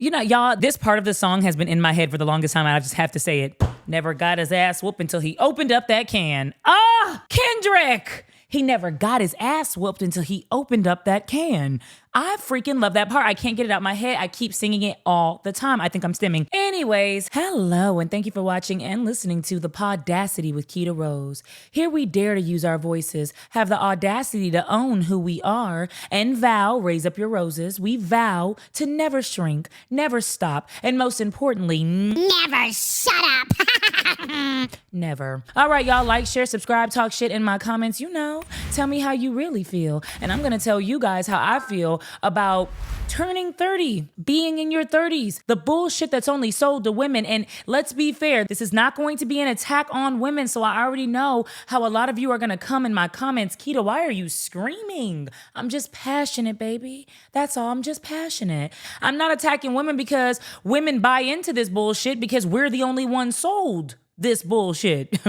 You know, y'all, this part of the song has been in my head for the longest time, and I just have to say it. Never got his ass whooped until he opened up that can. Ah, Kendrick! He never got his ass whooped until he opened up that can. I freaking love that part. I can't get it out my head. I keep singing it all the time. I think I'm stimming. Anyways, hello, and thank you for watching and listening to The Podacity with Keita Rose. Here we dare to use our voices, have the audacity to own who we are, and vow, raise up your roses, we vow to never shrink, never stop, and most importantly, Never shut up. never. All right, y'all, like, share, subscribe, talk shit in my comments. You know, tell me how you really feel. And I'm going to tell you guys how I feel about turning 30, being in your 30s, the bullshit that's only sold to women. And let's be fair, this is not going to be an attack on women. So I already know how a lot of you are going to come in my comments. Keita, why are you screaming? I'm just passionate, baby. That's all. I'm just passionate. I'm not attacking women because women buy into this bullshit because we're the only ones sold this bullshit.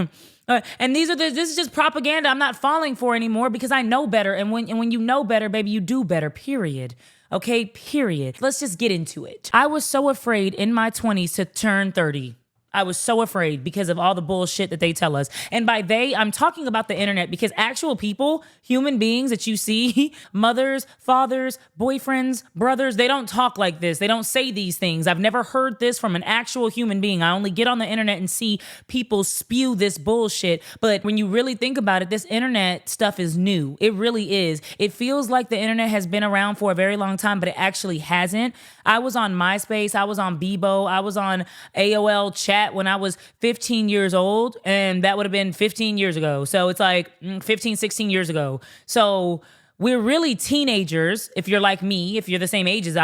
And this is just propaganda I'm not falling for anymore because I know better. And when you know better, baby, you do better, period. Okay, period. Let's just get into it. I was so afraid in my 20s to turn 30. I was so afraid because of all the bullshit that they tell us. And by they, I'm talking about the internet because actual people, human beings that you see, mothers, fathers, boyfriends, brothers, they don't talk like this. They don't say these things. I've never heard this from an actual human being. I only get on the internet and see people spew this bullshit. But when you really think about it, this internet stuff is new. It really is. It feels like the internet has been around for a very long time, but it actually hasn't. I was on MySpace. I was on Bebo. I was on AOL chat when I was 15 years old, and that would have been 15 years ago. So it's like 15, 16 years ago. So we're really teenagers. If you're like me, if you're the same age as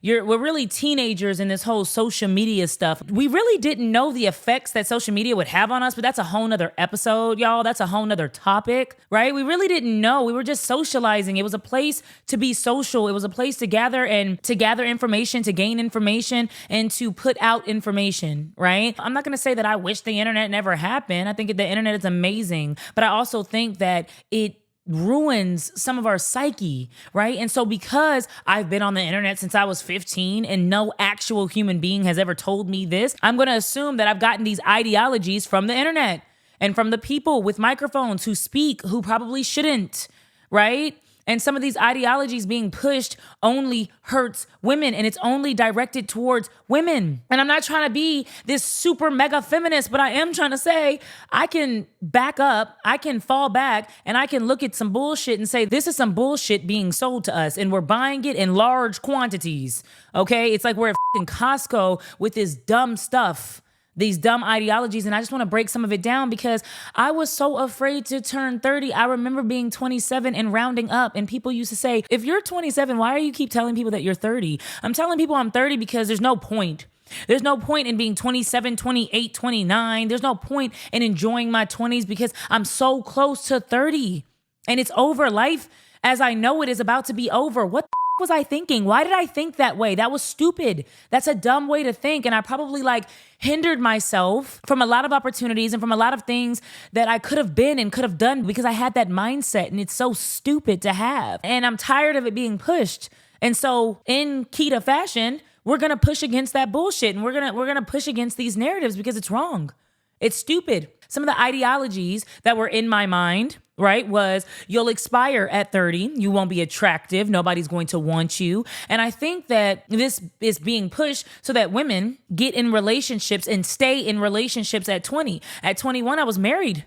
we're really teenagers in this whole social media stuff. We really didn't know the effects that social media would have on us, but that's a whole nother episode, y'all. That's a whole nother topic, right? We really didn't know. We were just socializing. It was a place to be social. It was a place to gather information, to gain information, and to put out information, right? I'm not going to say that I wish the internet never happened. I think the internet is amazing, but I also think that it ruins some of our psyche, right? And so because I've been on the internet since I was 15 and no actual human being has ever told me this, I'm going to assume that I've gotten these ideologies from the internet and from the people with microphones who speak who probably shouldn't, right? And some of these ideologies being pushed only hurts women, and it's only directed towards women. And I'm not trying to be this super mega feminist, but I am trying to say I can back up, I can fall back, and I can look at some bullshit and say, this is some bullshit being sold to us, and we're buying it in large quantities, okay? It's like we're at fucking Costco with this dumb stuff. These dumb ideologies, and I just want to break some of it down because I was so afraid to turn 30. I remember being 27 and rounding up, and people used to say, if you're 27, why are you keep telling people that you're 30? I'm telling people I'm 30 because there's no point. There's no point in being 27, 28, 29. There's no point in enjoying my 20s because I'm so close to 30. And it's over. Life as I know it is about to be over. What the was I thinking? Why did I think that way? That was stupid. That's a dumb way to think. And I probably hindered myself from a lot of opportunities and from a lot of things that I could have been and could have done because I had that mindset, and it's so stupid to have. And I'm tired of it being pushed. And so in Keita fashion, we're going to push against that bullshit, and we're going to push against these narratives because it's wrong. It's stupid. Some of the ideologies that were in my mind, right, was you'll expire at 30. You won't be attractive. Nobody's going to want you. And I think that this is being pushed so that women get in relationships and stay in relationships at 20. At 21, I was married.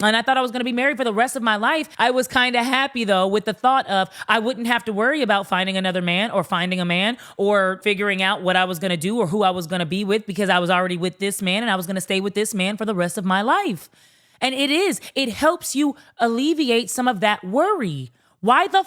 And I thought I was going to be married for the rest of my life. I was kind of happy, though, with the thought of I wouldn't have to worry about finding another man or finding a man or figuring out what I was going to do or who I was going to be with because I was already with this man and I was going to stay with this man for the rest of my life. And it helps you alleviate some of that worry. Why the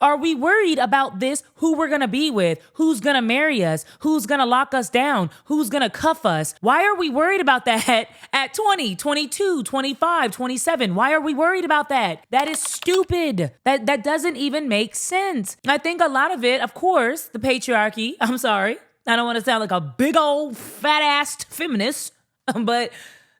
are we worried about this? Who we're going to be with? Who's going to marry us? Who's going to lock us down? Who's going to cuff us? Why are we worried about that at 20, 22, 25, 27? Why are we worried about that? That is stupid. That doesn't even make sense. I think a lot of it, of course, the patriarchy. I'm sorry. I don't want to sound like a big old fat-assed feminist, but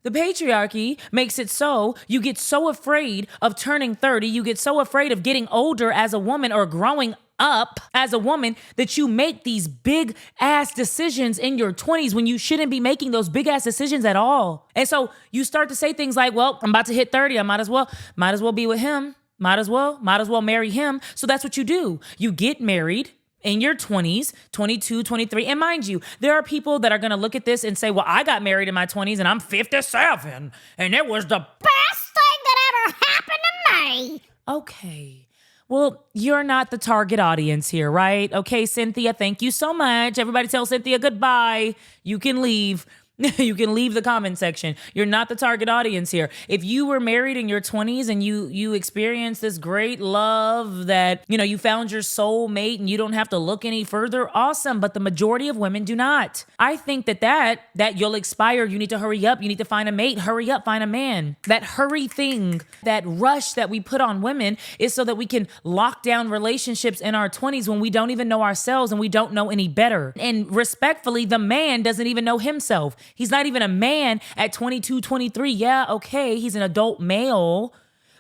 the patriarchy makes it so you get so afraid of turning 30. You get so afraid of getting older as a woman or growing up as a woman that you make these big ass decisions in your 20s when you shouldn't be making those big ass decisions at all. And so you start to say things like, well, I'm about to hit 30. I might as well be with him. Might as well marry him. So that's what you do. You get married in your 20s, 22, 23. And mind you, there are people that are going to look at this and say, well, I got married in my 20s and I'm 57 and it was the Best thing that ever happened to me. Okay. Well, you're not the target audience here, right? Okay, Cynthia, thank you so much. Everybody tell Cynthia goodbye. You can leave. You can leave the comment section. You're not the target audience here. If you were married in your 20s and you experienced this great love that, you found your soul mate and you don't have to look any further, awesome. But the majority of women do not. I think that you'll expire. You need to hurry up. You need to find a mate. Hurry up, find a man. That hurry thing, that rush that we put on women is so that we can lock down relationships in our 20s when we don't even know ourselves and we don't know any better. And respectfully, the man doesn't even know himself. He's not even a man at 22, 23. Yeah, okay, he's an adult male,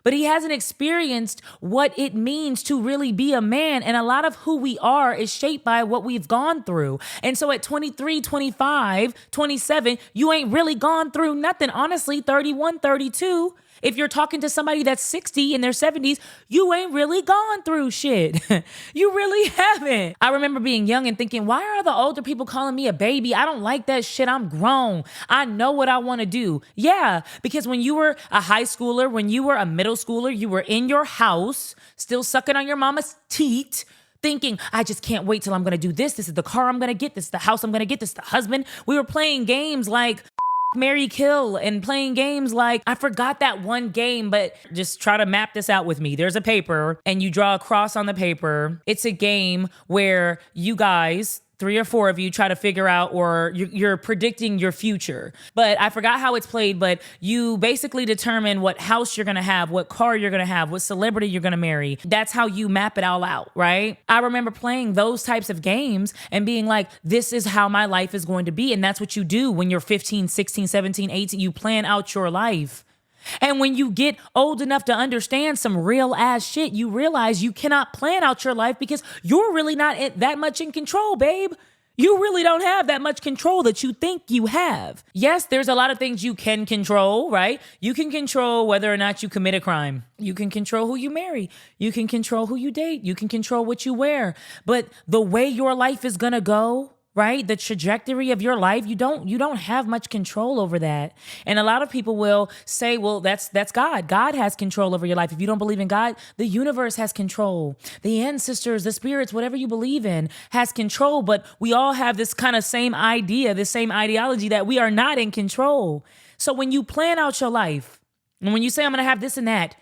but he hasn't experienced what it means to really be a man. And a lot of who we are is shaped by what we've gone through. And so at 23, 25, 27, you ain't really gone through nothing. Honestly, 31, 32. If you're talking to somebody that's 60 in their 70s, you ain't really gone through shit. You really haven't. I remember being young and thinking, why are the older people calling me a baby? I don't like that shit. I'm grown. I know what I want to do. Yeah, because when you were a high schooler, when you were a middle schooler, you were in your house, still sucking on your mama's teat, thinking, I just can't wait till I'm going to do this. This is the car I'm going to get. This is the house I'm going to get. This is the husband. We were playing games like Marry Kill and playing games like, I forgot that one game, but just try to map this out with me. There's a paper and you draw a cross on the paper. It's a game where you guys, 3 or 4 of you, try to figure out, or you're predicting your future. But I forgot how it's played, but you basically determine what house you're going to have, what car you're going to have, what celebrity you're going to marry. That's how you map it all out, right? I remember playing those types of games and being like, this is how my life is going to be. And that's what you do when you're 15, 16, 17, 18. You plan out your life. And when you get old enough to understand some real ass shit, you realize you cannot plan out your life because you're really not that much in control, babe. You really don't have that much control that you think you have. Yes, there's a lot of things you can control, right? You can control whether or not you commit a crime. You can control who you marry. You can control who you date. You can control what you wear. But the way your life is gonna go, right? The trajectory of your life, you don't have much control over that. And a lot of people will say, well, that's God. God has control over your life. If you don't believe in God, the universe has control. The ancestors, the spirits, whatever you believe in has control. But we all have this kind of same idea, this same ideology that we are not in control. So when you plan out your life, and when you say, I'm going to have this and that,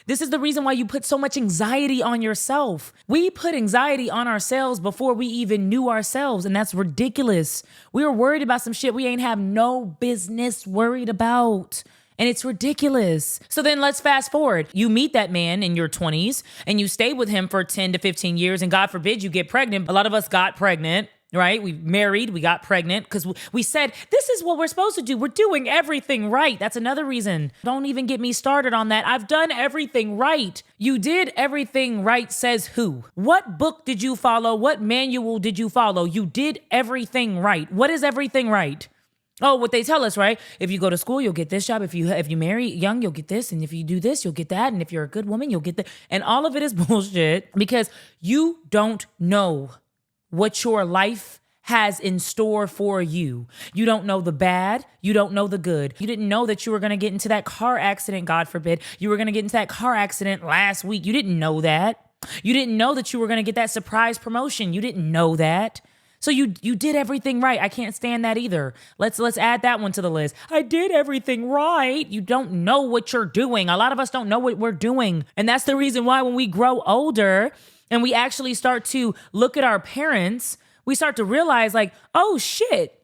this is the reason why you put so much anxiety on yourself. We put anxiety on ourselves before we even knew ourselves, and that's ridiculous. We were worried about some shit we ain't have no business worried about. And it's ridiculous. So then let's fast forward. You meet that man in your 20s and you stay with him for 10 to 15 years, and God forbid you get pregnant. A lot of us got pregnant. Right? We married, we got pregnant because we said, this is what we're supposed to do. We're doing everything right. That's another reason. Don't even get me started on that. I've done everything right. You did everything right, says who? What book did you follow? What manual did you follow? You did everything right. What is everything right? Oh, what they tell us, right? If you go to school, you'll get this job. If you marry young, you'll get this. And if you do this, you'll get that. And if you're a good woman, you'll get that. And all of it is bullshit because you don't know what your life has in store for you. You don't know the bad. You don't know the good. You didn't know that you were going to get into that car accident, God forbid. You were going to get into that car accident last week. You didn't know that. You didn't know that you were going to get that surprise promotion. You didn't know that. So you did everything right. I can't stand that either. Let's add that one to the list. I did everything right. You don't know what you're doing. A lot of us don't know what we're doing. And that's the reason why when we grow older and we actually start to look at our parents, we start to realize like, oh shit,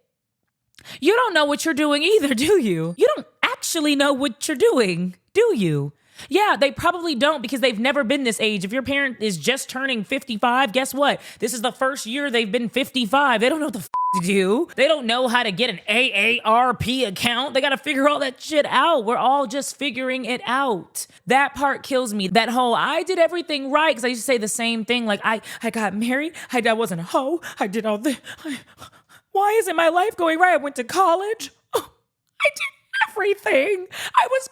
you don't know what you're doing either, do you? You don't actually know what you're doing, do you? Yeah, they probably don't because they've never been this age. If your parent is just turning 55, guess what? This is the first year they've been 55. They don't know what the do. They don't know how to get an AARP account. They got to figure all that shit out. We're all just figuring it out. That part kills me. That whole, I did everything right. Because I used to say the same thing. Like, I got married. I wasn't a hoe. I did all this. Why isn't my life going right? I went to college. I did everything. I was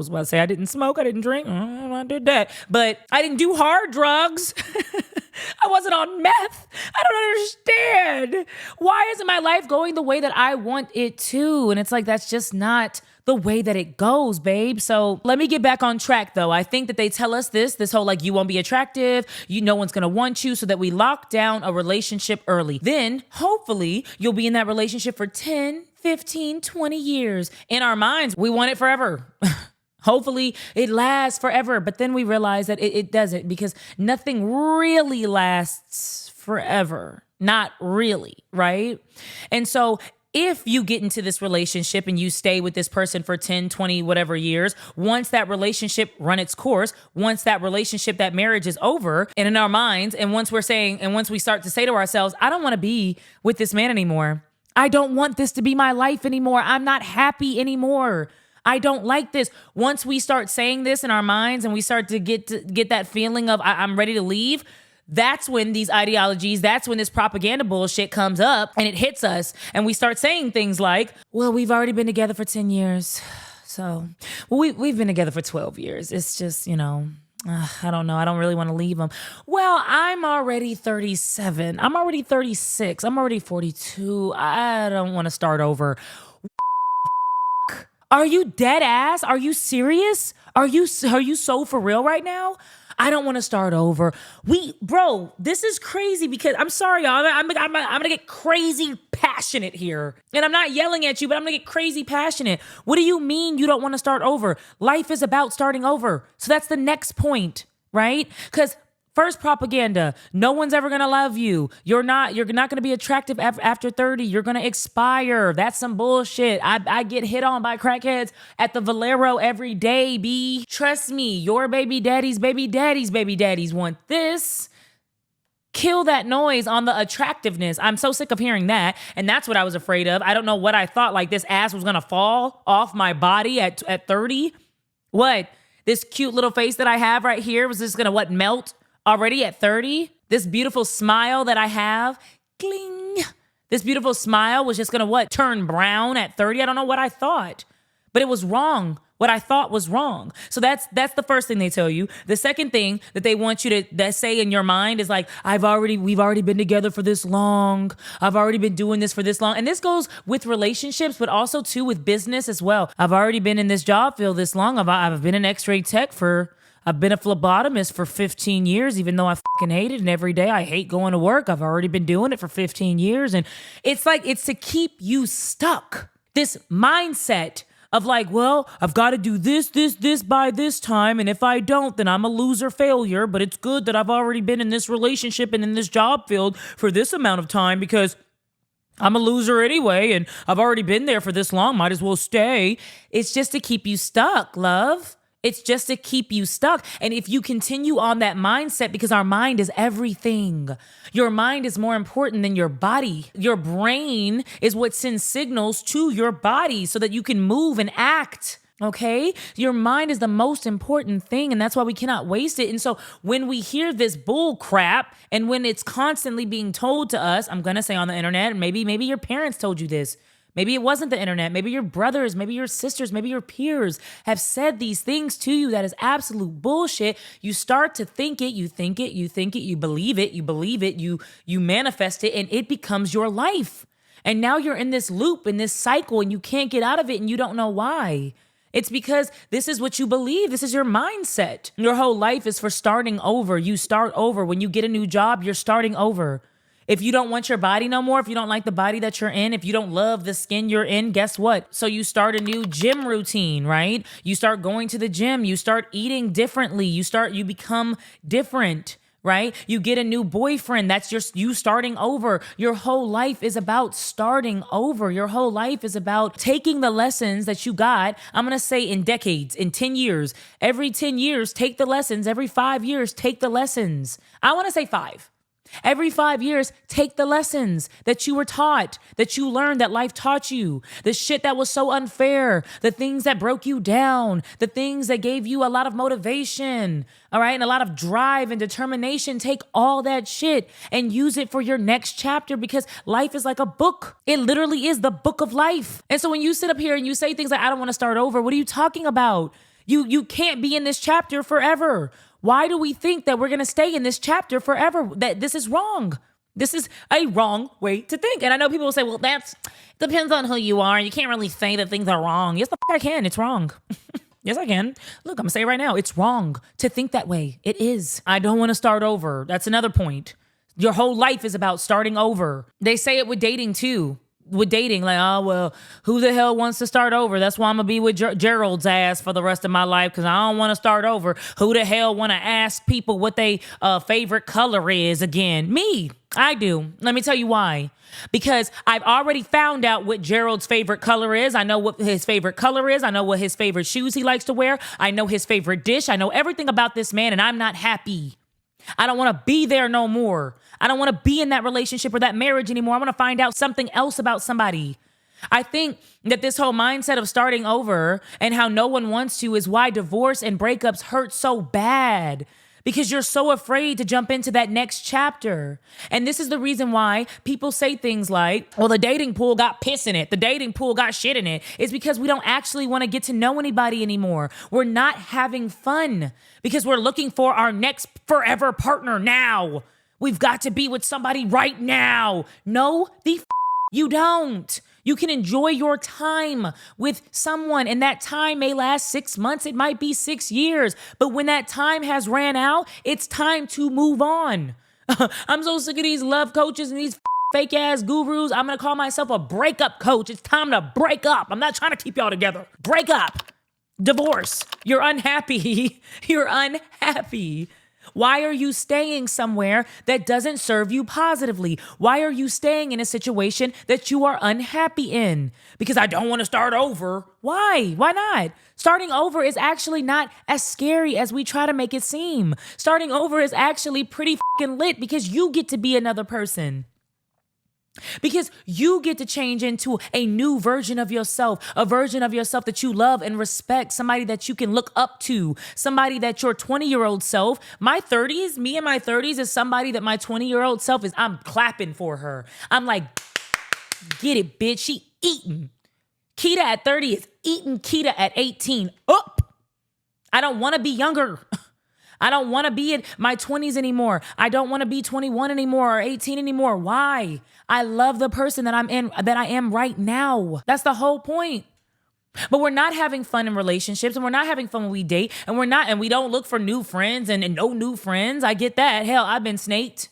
about to say I didn't smoke. I didn't drink. I did that. But I didn't do hard drugs. I wasn't on meth. I don't understand. Why isn't my life going the way that I want it to? And it's like, that's just not the way that it goes, babe. So let me get back on track though. I think that they tell us this whole like, you won't be attractive, no one's gonna want you, so that we lock down a relationship early. Then hopefully you'll be in that relationship for 10, 15, 20 years. In our minds, we want it forever. Hopefully it lasts forever, but then we realize that it doesn't, because nothing really lasts forever. Not really, right? And so if you get into this relationship and you stay with this person for 10, 20, whatever years, once that relationship run its course, once that relationship, that marriage is over, and in our minds, and once we start to say to ourselves, I don't want to be with this man anymore. I don't want this to be my life anymore. I'm not happy anymore. I don't like this. Once we start saying this in our minds and we start to get that feeling of I'm ready to leave, that's when these ideologies, that's when this propaganda bullshit comes up and it hits us. And we start saying things like, well, we've already been together for 10 years. So, well, we've been together for 12 years. It's just, I don't know. I don't really want to leave him. Well, I'm already 37. I'm already 36. I'm already 42. I don't want to start over. Are you dead ass? Are you serious? Are you so for real right now? I don't want to start over. Bro, this is crazy because I'm sorry, y'all. I'm going to get crazy passionate here. And I'm not yelling at you, but I'm going to get crazy passionate. What do you mean you don't want to start over? Life is about starting over. So that's the next point, right? Because first propaganda, no one's ever going to love you. You're not going to be attractive after 30. You're going to expire. That's some bullshit. I get hit on by crackheads at the Valero every day, B. Trust me, your baby daddies want this. Kill that noise on the attractiveness. I'm so sick of hearing that. And that's what I was afraid of. I don't know what I thought, like this ass was going to fall off my body at 30. What? This cute little face that I have right here was just going to melt? Already at 30, this beautiful smile that I have, cling. This beautiful smile was just gonna turn brown at 30. I don't know what I thought, but it was wrong. What I thought was wrong. So that's the first thing they tell you. The second thing that they want you to say in your mind is like, we've already been together for this long. I've already been doing this for this long. And this goes with relationships, but also too with business as well. I've already been in this job field this long. I've been an X-ray tech I've been a phlebotomist for 15 years, even though I fucking hate it. And every day I hate going to work. I've already been doing it for 15 years. And it's to keep you stuck. This mindset of like, well, I've got to do this by this time. And if I don't, then I'm a loser failure. But it's good that I've already been in this relationship and in this job field for this amount of time because I'm a loser anyway. And I've already been there for this long. Might as well stay. It's just to keep you stuck, love. It's just to keep you stuck. And if you continue on that mindset, because our mind is everything. Your mind is more important than your body. Your brain is what sends signals to your body so that you can move and act. Okay? Your mind is the most important thing, and that's why we cannot waste it. And so when we hear this bull crap, and when it's constantly being told to us, I'm going to say on the internet, and maybe your parents told you this. Maybe it wasn't the internet. Maybe your brothers, maybe your sisters, maybe your peers have said these things to you that is absolute bullshit. You start to think it, you believe it, you manifest it, and it becomes your life. And now you're in this loop, in this cycle, and you can't get out of it, and you don't know why. It's because this is what you believe. This is your mindset. Your whole life is for starting over. You start over. When you get a new job, you're starting over. If you don't want your body no more, if you don't like the body that you're in, if you don't love the skin you're in, guess what? So you start a new gym routine, right? You start going to the gym. You start eating differently. You become different, right? You get a new boyfriend. That's you starting over. Your whole life is about starting over. Your whole life is about taking the lessons that you got. I'm going to say in decades, in 10 years. Every 10 years, take the lessons. Every 5 years, take the lessons. I want to say 5. Every 5 years, take the lessons that you were taught, that you learned, that life taught you, the shit that was so unfair, the things that broke you down, the things that gave you a lot of motivation, all right, and a lot of drive and determination. Take all that shit and use it for your next chapter, because life is like a book. It literally is the book of life. And so when you sit up here and you say things like, I don't want to start over, what are you talking about? You can't be in this chapter forever. Why do we think that we're going to stay in this chapter forever? That this is wrong. This is a wrong way to think. And I know people will say, well, that's depends on who you are. You can't really say that things are wrong. Yes, the fuck I can. It's wrong. Yes, I can. Look, I'm going to say it right now. It's wrong to think that way. It is. I don't want to start over. That's another point. Your whole life is about starting over. They say it with dating too. With dating, like, oh, well, who the hell wants to start over? That's why I'm going to be with Gerald's ass for the rest of my life, because I don't want to start over. Who the hell want to ask people what they favorite color is again? Me. I do. Let me tell you why. Because I've already found out what Gerald's favorite color is. I know what his favorite color is. I know what his favorite shoes he likes to wear. I know his favorite dish. I know everything about this man, and I'm not happy. I don't want to be there no more. I don't want to be in that relationship or that marriage anymore. I want to find out something else about somebody. I think that this whole mindset of starting over and how no one wants to is why divorce and breakups hurt so bad. Because you're so afraid to jump into that next chapter. And this is the reason why people say things like, well, the dating pool got piss in it. The dating pool got shit in it. It's because we don't actually want to get to know anybody anymore. We're not having fun because we're looking for our next forever partner now. We've got to be with somebody right now. No, you don't. You can enjoy your time with someone, and that time may last 6 months. It might be 6 years. But when that time has ran out, it's time to move on. I'm so sick of these love coaches and these fake ass gurus. I'm going to call myself a breakup coach. It's time to break up. I'm not trying to keep y'all together. Break up. Divorce. You're unhappy. You're unhappy. Why are you staying somewhere that doesn't serve you positively? Why are you staying in a situation that you are unhappy in? Because I don't want to start over. Why? Why not? Starting over is actually not as scary as we try to make it seem. Starting over is actually pretty fucking lit because you get to be another person. Because you get to change into a new version of yourself, a version of yourself that you love and respect, somebody that you can look up to, somebody that your 20-year-old self, me in my 30s is somebody that my 20-year-old self is, I'm clapping for her. I'm like, get it, bitch, she eating. Keita at 30 is eating Keita at 18. Up. I don't want to be younger. I don't want to be in my 20s anymore. I don't want to be 21 anymore or 18 anymore. Why? I love the person that I am right now. That's the whole point. But we're not having fun in relationships, and we're not having fun when we date, and we don't look for new friends and no new friends. I get that. Hell, I've been snaked.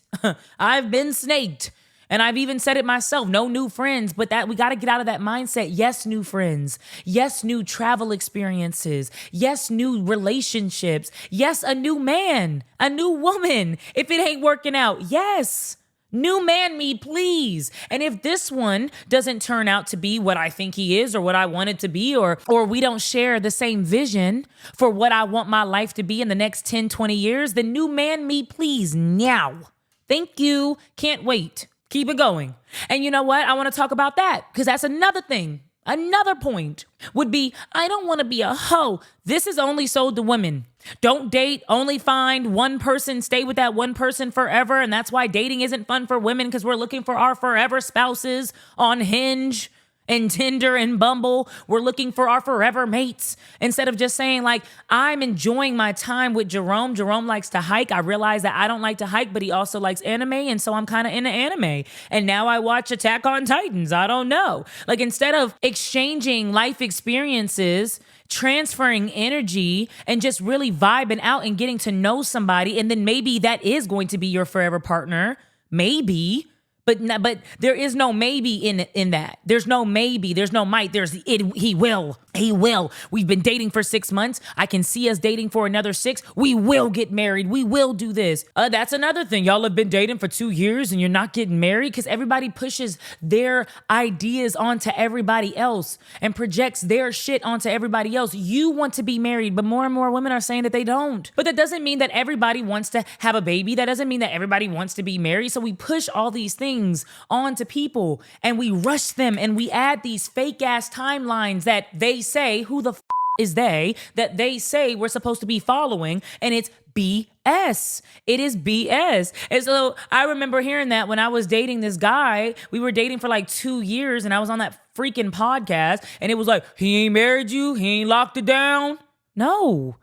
I've been snaked. And I've even said it myself, no new friends, but that we got to get out of that mindset. Yes, new friends. Yes, new travel experiences. Yes, new relationships. Yes, a new man, a new woman. If it ain't working out, yes. New man me, please. And if this one doesn't turn out to be what I think he is or what I want it to be, or we don't share the same vision for what I want my life to be in the next 10, 20 years, then new man me, please, now. Thank you. Can't wait. Keep it going. And you know what? I want to talk about that because that's another thing. Another point would be, I don't want to be a hoe. This is only sold to women. Don't date, only find one person, stay with that one person forever. And that's why dating isn't fun for women, because we're looking for our forever spouses on Hinge and Tinder and Bumble. We're looking for our forever mates instead of just saying like, I'm enjoying my time with Jerome. Jerome likes to hike. I realize that I don't like to hike, but he also likes anime. And so I'm kind of into anime. And now I watch Attack on Titans. I don't know. Like, instead of exchanging life experiences, transferring energy and just really vibing out and getting to know somebody. And then maybe that is going to be your forever partner. Maybe. But there is no maybe in that. There's no maybe. There's no might. There's it. He will. He will. We've been dating for 6 months. I can see us dating for another 6. We will get married. We will do this. That's another thing. Y'all have been dating for 2 years and you're not getting married because everybody pushes their ideas onto everybody else and projects their shit onto everybody else. You want to be married, but more and more women are saying that they don't. But that doesn't mean that everybody wants to have a baby. That doesn't mean that everybody wants to be married. So we push all these things onto people and we rush them and we add these fake ass timelines that they say, who the is they, that they say we're supposed to be following, and it's BS. It is BS. And so I remember hearing that when I was dating this guy. We were dating for like 2 years and I was on that freaking podcast and it was like, he ain't married you, he ain't locked it down. No.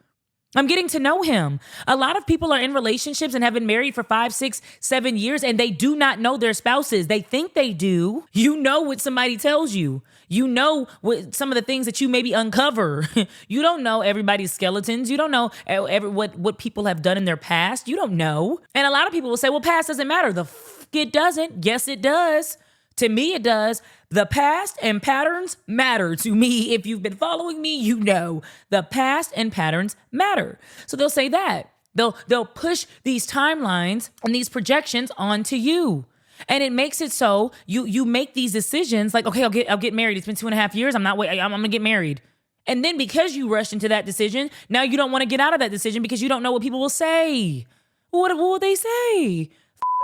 I'm getting to know him. A lot of people are in relationships and have been married for 5, 6, 7 years and they do not know their spouses. They think they do. You know what somebody tells you. You know what some of the things that you maybe uncover. You don't know everybody's skeletons. You don't know what people have done in their past. You don't know. And a lot of people will say, well, past doesn't matter. It doesn't. Yes, it does. To me, it does. The past and patterns matter to me. If you've been following me, you know the past and patterns matter. So they'll say that. They'll push these timelines and these projections onto you. And it makes it so you make these decisions like, okay, I'll get married. It's been 2.5 years. I'm gonna get married. And then because you rushed into that decision, now you don't want to get out of that decision because you don't know what people will say. What will they say?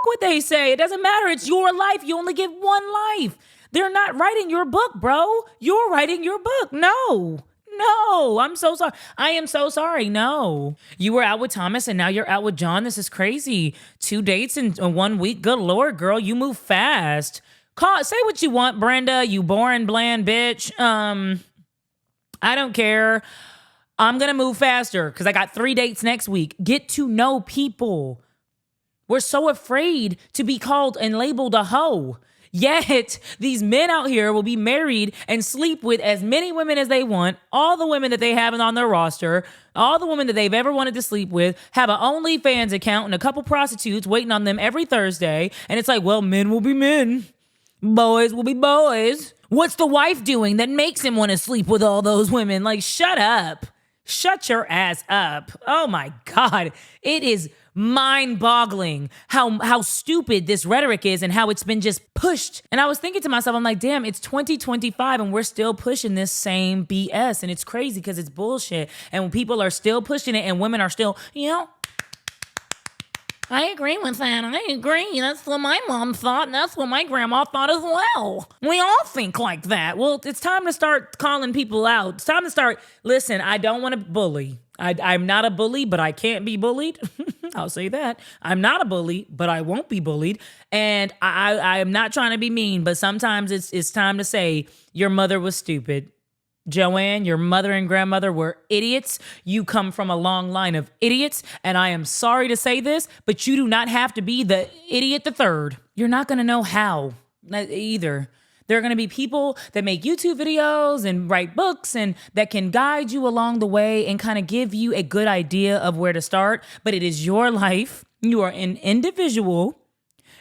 What they say. It doesn't matter. It's your life. You only get one life. They're not writing your book, bro. You're writing your book. No, I'm so sorry. I am so sorry. No. You were out with Thomas and now you're out with John. This is crazy. 2 dates in 1 week. Good Lord, girl. You move fast. Say what you want, Brenda, you boring, bland bitch. I don't care. I'm going to move faster because I got 3 dates next week. Get to know people. We're so afraid to be called and labeled a hoe. Yet, these men out here will be married and sleep with as many women as they want, all the women that they have on their roster, all the women that they've ever wanted to sleep with, have an OnlyFans account and a couple prostitutes waiting on them every Thursday. And it's like, well, men will be men. Boys will be boys. What's the wife doing that makes him want to sleep with all those women? Like, shut up. Shut your ass up. Oh my God. It is mind-boggling how stupid this rhetoric is and how it's been just pushed. And I was thinking to myself, I'm like, damn, it's 2025 and we're still pushing this same BS. And it's crazy because it's bullshit. And when people are still pushing it and women are still, I agree with that. I agree. That's what my mom thought, and that's what my grandma thought as well. We all think like that. Well, it's time to start calling people out. It's time to start, listen, I don't want to bully. I'm not a bully, but I can't be bullied. I'll say that. I'm not a bully, but I won't be bullied. And I am not trying to be mean, but sometimes it's time to say your mother was stupid. Joanne, your mother and grandmother were idiots. You come from a long line of idiots. And I am sorry to say this, but you do not have to be the idiot the third. You're not going to know how either. There are going to be people that make YouTube videos and write books and that can guide you along the way and kind of give you a good idea of where to start. But it is your life. You are an individual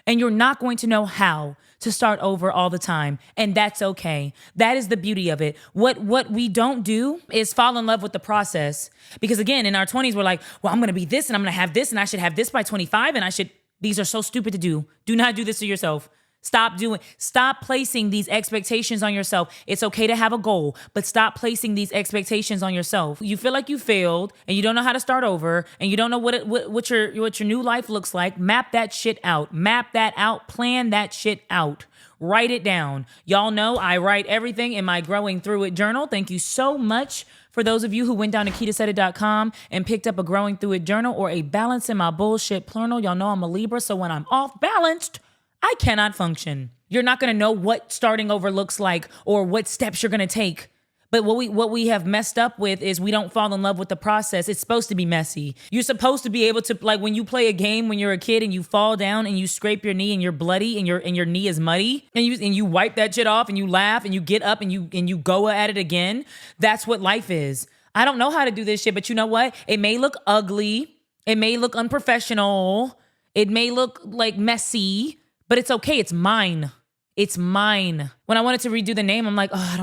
and you're not going to know how to start over all the time. And that's okay. That is the beauty of it. What we don't do is fall in love with the process. Because again, in our 20s, we're like, well, I'm going to be this and I'm going to have this and I should have this by 25 and these are so stupid to do. Do not do this to yourself. Stop placing these expectations on yourself. It's okay to have a goal, but stop placing these expectations on yourself. You feel like you failed and you don't know how to start over and you don't know what your new life looks like. Map that shit out. Map that out. Plan that shit out. Write it down. Y'all know I write everything in my Growing Through It journal. Thank you so much for those of you who went down to kitasaidit.com and picked up a Growing Through It journal or a Balance in My Bullshit plural. Y'all know I'm a Libra, so when I'm off balanced, I cannot function. You're not going to know what starting over looks like or what steps you're going to take. But what we have messed up with is we don't fall in love with the process. It's supposed to be messy. You're supposed to be able to, like when you play a game when you're a kid and you fall down and you scrape your knee and you're bloody and your knee is muddy and you wipe that shit off and you laugh and you get up and you go at it again. That's what life is. I don't know how to do this shit, but you know what? It may look ugly. It may look unprofessional. It may look like messy, but it's okay. It's mine. It's mine. When I wanted to redo the name, I'm like, oh, I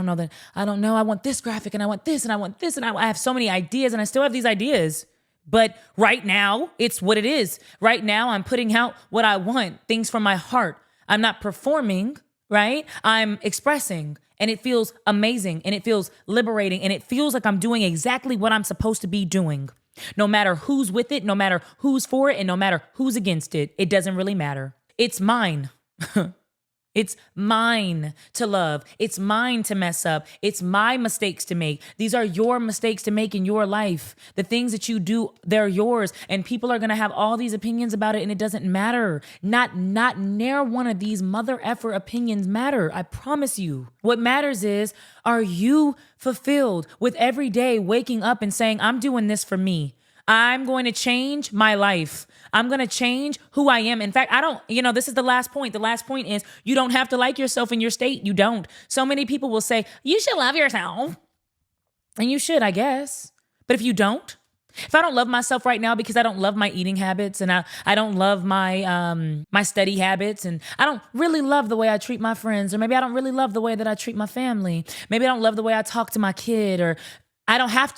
don't know. I want this graphic and I want this and I want this. And I have so many ideas and I still have these ideas. But right now, it's what it is. Right now, I'm putting out what I want, things from my heart. I'm not performing, right? I'm expressing, and it feels amazing, and it feels liberating, and it feels like I'm doing exactly what I'm supposed to be doing. No matter who's with it, no matter who's for it, and no matter who's against it, it doesn't really matter. It's mine. It's mine to love. It's mine to mess up. It's my mistakes to make. These are your mistakes to make in your life. The things that you do, they're yours. And people are going to have all these opinions about it, and it doesn't matter. Not near one of these mother effer opinions matter. I promise you. What matters is, are you fulfilled with every day waking up and saying, I'm doing this for me. I'm going to change my life. I'm going to change who I am. In fact, this is the last point. The last point is you don't have to like yourself in your state. You don't. So many people will say, you should love yourself. And you should, I guess. But if you don't, if I don't love myself right now because I don't love my eating habits and I don't love my my study habits and I don't really love the way I treat my friends, or maybe I don't really love the way that I treat my family. Maybe I don't love the way I talk to my kid, or I don't have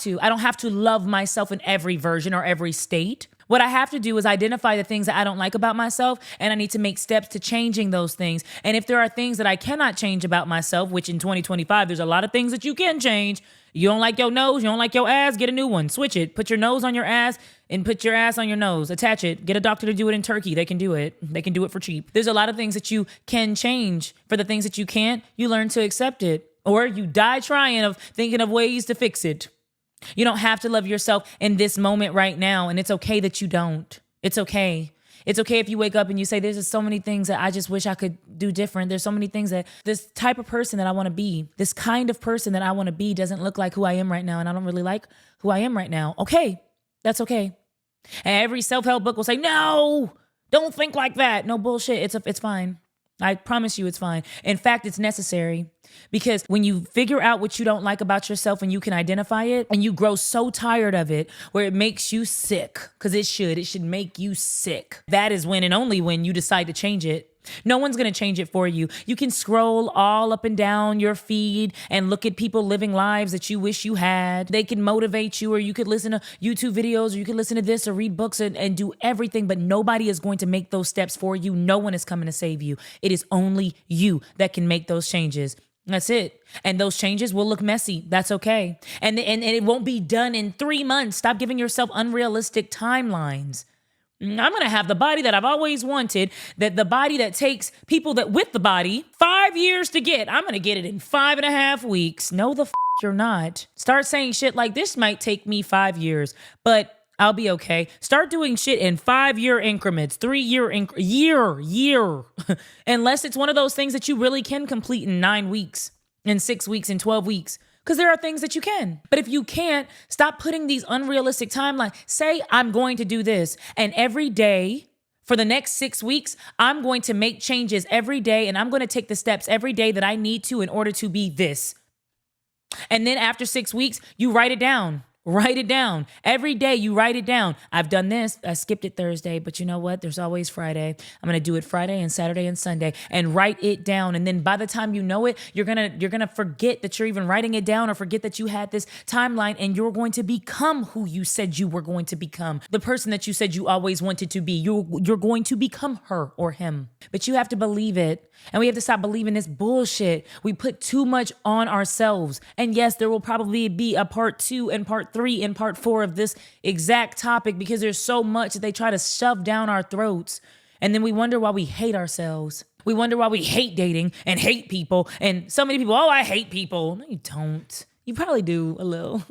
to love myself in every version or every state. What I have to do is identify the things that I don't like about myself, and I need to make steps to changing those things. And if there are things that I cannot change about myself, which in 2025, there's a lot of things that you can change. You don't like your nose, you don't like your ass, get a new one. Switch it. Put your nose on your ass and put your ass on your nose. Attach it. Get a doctor to do it in Turkey. They can do it. They can do it for cheap. There's a lot of things that you can change. For the things that you can't, you learn to accept it. Or you die trying of thinking of ways to fix it. You don't have to love yourself in this moment right now. And it's okay that you don't. It's okay. It's okay if you wake up and you say, there's just so many things that I just wish I could do different. There's so many things that this type of person that I want to be, this kind of person that I want to be doesn't look like who I am right now. And I don't really like who I am right now. Okay. That's okay. And every self-help book will say, no, don't think like that. No bullshit. It's fine. I promise you it's fine. In fact, it's necessary, because when you figure out what you don't like about yourself and you can identify it, and you grow so tired of it where it makes you sick, because it should make you sick. That is when and only when you decide to change it. No one's going to change it for you. You can scroll all up and down your feed and look at people living lives that you wish you had. They can motivate you, or you could listen to YouTube videos, or you could listen to this or read books and do everything, but nobody is going to make those steps for you. No one is coming to save you. It is only you that can make those changes. That's it. And those changes will look messy. That's okay. And it won't be done in 3 months. Stop giving yourself unrealistic timelines. I'm going to have the body that I've always wanted, that the body that takes people that with the body 5 years to get. I'm going to get it in 5.5 weeks. No, the you're not. Start saying shit like, this might take me 5 years, but I'll be okay. Start doing shit in 5-year increments, 3-year year. Unless it's one of those things that you really can complete in 9 weeks, in 6 weeks, in 12 weeks. Because there are things that you can. But if you can't, stop putting these unrealistic timelines. Say, I'm going to do this. And every day for the next 6 weeks, I'm going to make changes every day. And I'm going to take the steps every day that I need to in order to be this. And then after 6 weeks, you write it down. Write it down. Every day you write it down. I've done this. I skipped it Thursday, but you know what? There's always Friday. I'm going to do it Friday and Saturday and Sunday, and write it down. And then by the time you know it, you're going to forget that you're even writing it down, or forget that you had this timeline, and you're going to become who you said you were going to become. The person that you said you always wanted to be. You're going to become her or him. But you have to believe it. And we have to stop believing this bullshit. We put too much on ourselves. And yes, there will probably be a part 2 and part 3 and part 4 of this exact topic, because there's so much that they try to shove down our throats. And then we wonder why we hate ourselves. We wonder why we hate dating and hate people. And so many people, oh, I hate people. No, you don't. You probably do a little,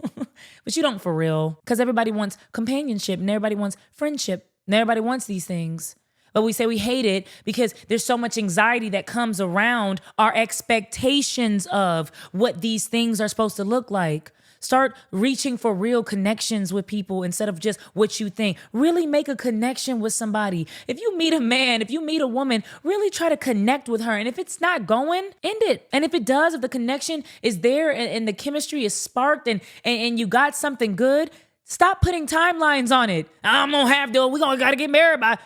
but you don't for real. Because everybody wants companionship, and everybody wants friendship, and everybody wants these things. But we say we hate it because there's so much anxiety that comes around our expectations of what these things are supposed to look like. Start reaching for real connections with people instead of just what you think. Really make a connection with somebody. If you meet a man, if you meet a woman, really try to connect with her. And if it's not going, end it. And if it does, if the connection is there and the chemistry is sparked and you got something good, stop putting timelines on it. I'm going to have to, we got to get married by...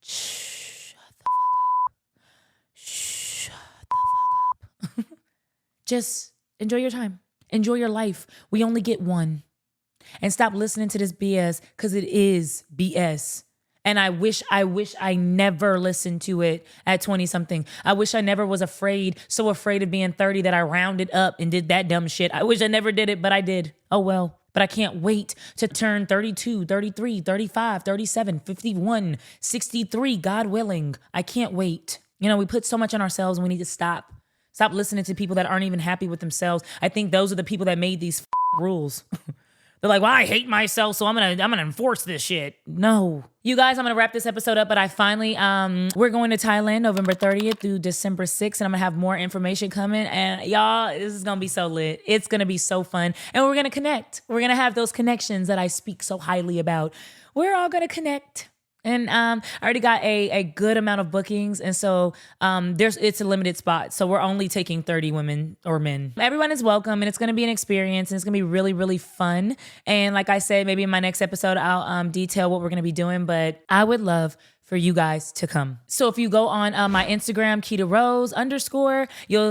Shut the fuck up. Shut just enjoy your time. Enjoy your life. We only get one. And stop listening to this BS because it is BS. And I wish I never listened to it at 20 something. I wish I never was so afraid of being 30 that I rounded up and did that dumb shit. I wish I never did it, but I did. Oh well. But I can't wait to turn 32, 33, 35, 37, 51, 63, God willing. I can't wait. You know, we put so much on ourselves and we need to stop. Stop listening to people that aren't even happy with themselves. I think those are the people that made these rules. They're like, well, I hate myself, so I'm gonna enforce this shit. No. You guys, I'm gonna wrap this episode up, but I finally, we're going to Thailand November 30th through December 6th, and I'm gonna have more information coming. And y'all, this is gonna be so lit. It's gonna be so fun. And we're gonna connect. We're gonna have those connections that I speak so highly about. We're all gonna connect. And I already got a good amount of bookings. And so it's a limited spot. So we're only taking 30 women or men. Everyone is welcome, and it's going to be an experience, and it's going to be really, really fun. And like I said, maybe in my next episode, I'll detail what we're going to be doing. But I would love for you guys to come. So if you go on my Instagram, KitaRose_,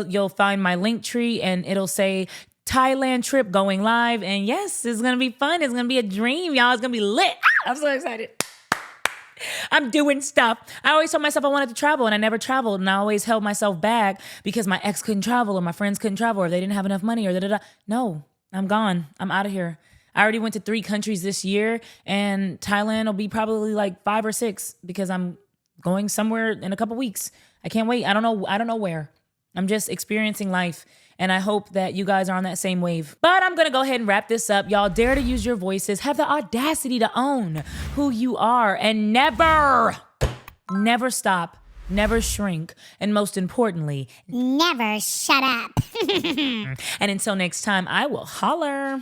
you'll find my link tree, and it'll say Thailand trip going live. And yes, it's going to be fun. It's going to be a dream, y'all. It's going to be lit. I'm so excited. I'm doing stuff. I always told myself I wanted to travel, and I never traveled. And I always held myself back because my ex couldn't travel, or my friends couldn't travel, or they didn't have enough money, or da-da-da. No, I'm gone. I'm out of here. I already went to 3 countries this year, and Thailand will be probably like 5 or 6 because I'm going somewhere in a couple weeks. I can't wait. I don't know where. I'm just experiencing life. And I hope that you guys are on that same wave. But I'm going to go ahead and wrap this up. Y'all dare to use your voices. Have the audacity to own who you are. And never stop. Never shrink. And most importantly, never shut up. and until next time, I will holler.